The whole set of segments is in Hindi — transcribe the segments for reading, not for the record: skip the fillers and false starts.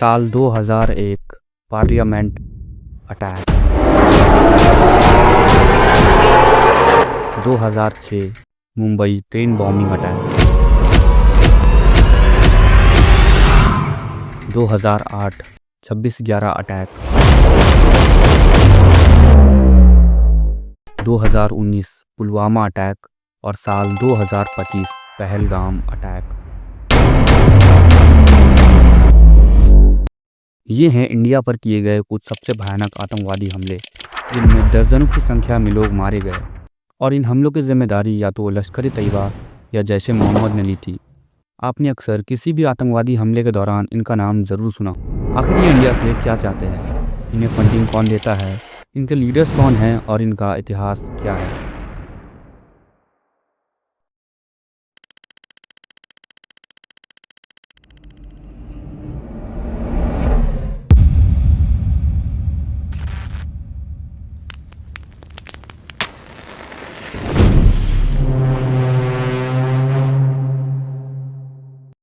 साल 2001 parliament attack. 2006 Mumbai train bombing attack. 2008 26/11 attack. 2019 Pulwama attack और साल 2025 पहलगाम अटैक। ये हैं इंडिया पर किए गए कुछ सबसे भयानक आतंकवादी हमले, जिनमें दर्जनों की संख्या में लोग मारे गए और इन हमलों की जिम्मेदारी या तो लश्कर ए तैयबा या जैश ए मोहम्मद ने ली थी। आपने अक्सर किसी भी आतंकवादी हमले के दौरान इनका नाम ज़रूर सुना। आखिर ये इंडिया से क्या चाहते हैं, इन्हें फंडिंग कौन देता है, इनके लीडर्स कौन हैं और इनका इतिहास क्या है।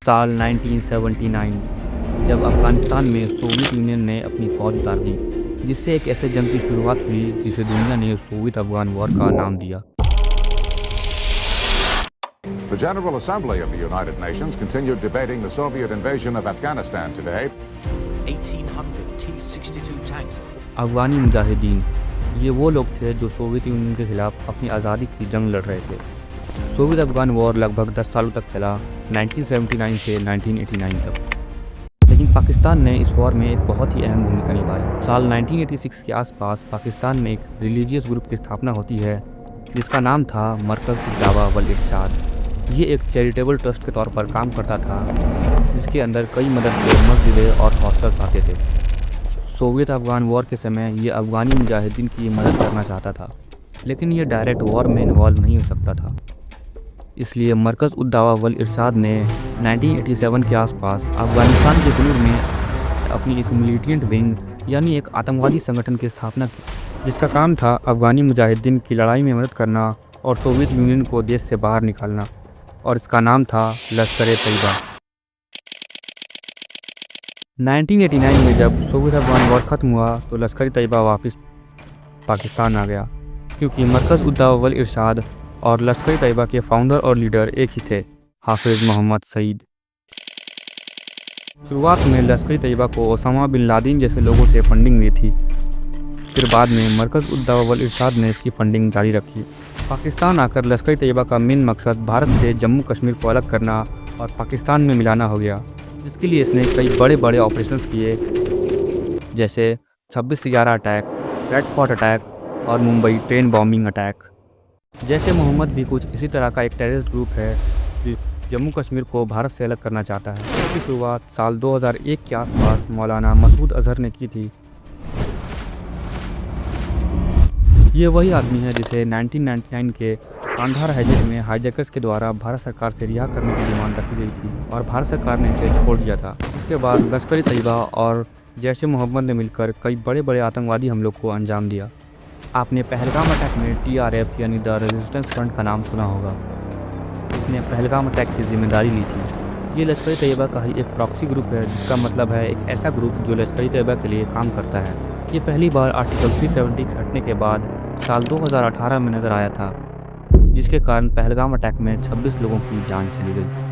साल 1979 जब अफगानिस्तान में सोवियत यूनियन ने अपनी फ़ौज उतार दी, जिससे एक ऐसे जंग की शुरुआत हुई जिसे दुनिया ने सोवियत अफगान वॉर का नाम दिया। The General Assembly of the United Nations continued debating the Soviet invasion of Afghanistan today. 1,800 T-62 tanks. अफगानी मुजाहिदीन ये वो लोग थे जो सोवियत यूनियन के खिलाफ अपनी आज़ादी की जंग लड़ रहे थे। सोवियत अफगान वॉर लगभग 10 सालों तक चला, 1979 से 1989 तक। लेकिन पाकिस्तान ने इस वॉर में एक बहुत ही अहम भूमिका निभाई। साल 1986 के आसपास पाकिस्तान में एक रिलीजियस ग्रुप की स्थापना होती है जिसका नाम था मरकज़-उद-दावा वल-इरशाद। ये एक चैरिटेबल ट्रस्ट के तौर पर काम करता था, जिसके अंदर कई मदरसे, मस्जिदें और हॉस्टल्स आते थे। सोवियत अफगान वॉर के समय ये अफगानी मुजाहिदीन की मदद करना चाहता था, लेकिन ये डायरेक्ट वॉर में इन्वॉल्व नहीं हो सकता था। इसलिए मरकज़-उद-दावा वल-इरशाद ने 1987 के आसपास अफगानिस्तान के जुनूब में अपनी एक मिलिटेंट विंग यानी एक आतंकवादी संगठन की स्थापना की, जिसका काम था अफगानी मुजाहिदीन की लड़ाई में मदद करना और सोवियत यूनियन को देश से बाहर निकालना, और इसका नाम था लश्कर ए तैयबा। 1989 में जब सोवियत अफगान वॉर ख़त्म हुआ तो लश्कर ए तैयबा वापस पाकिस्तान आ गया, क्योंकि मरकज़-उद-दावा वल-इरशाद और लश्कर ए तैयबा के फाउंडर और लीडर एक ही थे, हाफिज़ मोहम्मद सईद। शुरुआत में लश्कर ए तैयबा को ओसामा बिन लादेन जैसे लोगों से फंडिंग मिली थी, फिर बाद में मरकज़-उद-दावा वल-इरशाद ने इसकी फंडिंग जारी रखी। पाकिस्तान आकर लश्कर ए तैयबा का मेन मकसद भारत से जम्मू कश्मीर को अलग करना और पाकिस्तान में मिलाना हो गया, जिसके लिए इसने कई बड़े बड़े ऑपरेशंस किए, जैसे 26/11 अटैक, रेड फोर्ट अटैक और Mumbai train bombing attack. Jaish e Mohammed भी कुछ इसी तरह का एक टेररिस्ट ग्रुप है जो जम्मू कश्मीर को भारत से अलग करना चाहता है। इसकी शुरुआत साल 2001 के आसपास मौलाना मसूद अजहर ने की थी। ये वही आदमी है जिसे 1999 के कांधार हाईजैक में हाईजैकर्स के द्वारा भारत सरकार से रिहा करने की डिमांड रखी गई थी और भारत सरकार ने इसे छोड़ दिया था। इसके बाद लश्कर ए तैयबा और जैश ए मोहम्मद ने मिलकर कई बड़े बड़े आतंकवादी हमलों को अंजाम दिया। आपने पहलगाम अटैक में TRF यानी द रेजिस्टेंस फ्रंट का नाम सुना होगा। इसने पहलगाम अटैक की जिम्मेदारी ली थी। ये लश्कर ए तैयबा का ही एक प्रॉक्सी ग्रुप है, जिसका मतलब है एक ऐसा ग्रुप जो लश्कर ए तैयबा के लिए काम करता है। ये पहली बार आर्टिकल 370 के हटने के बाद साल 2018 में नज़र आया था, जिसके कारण पहलगाम अटैक में 26 लोगों की जान चली गई।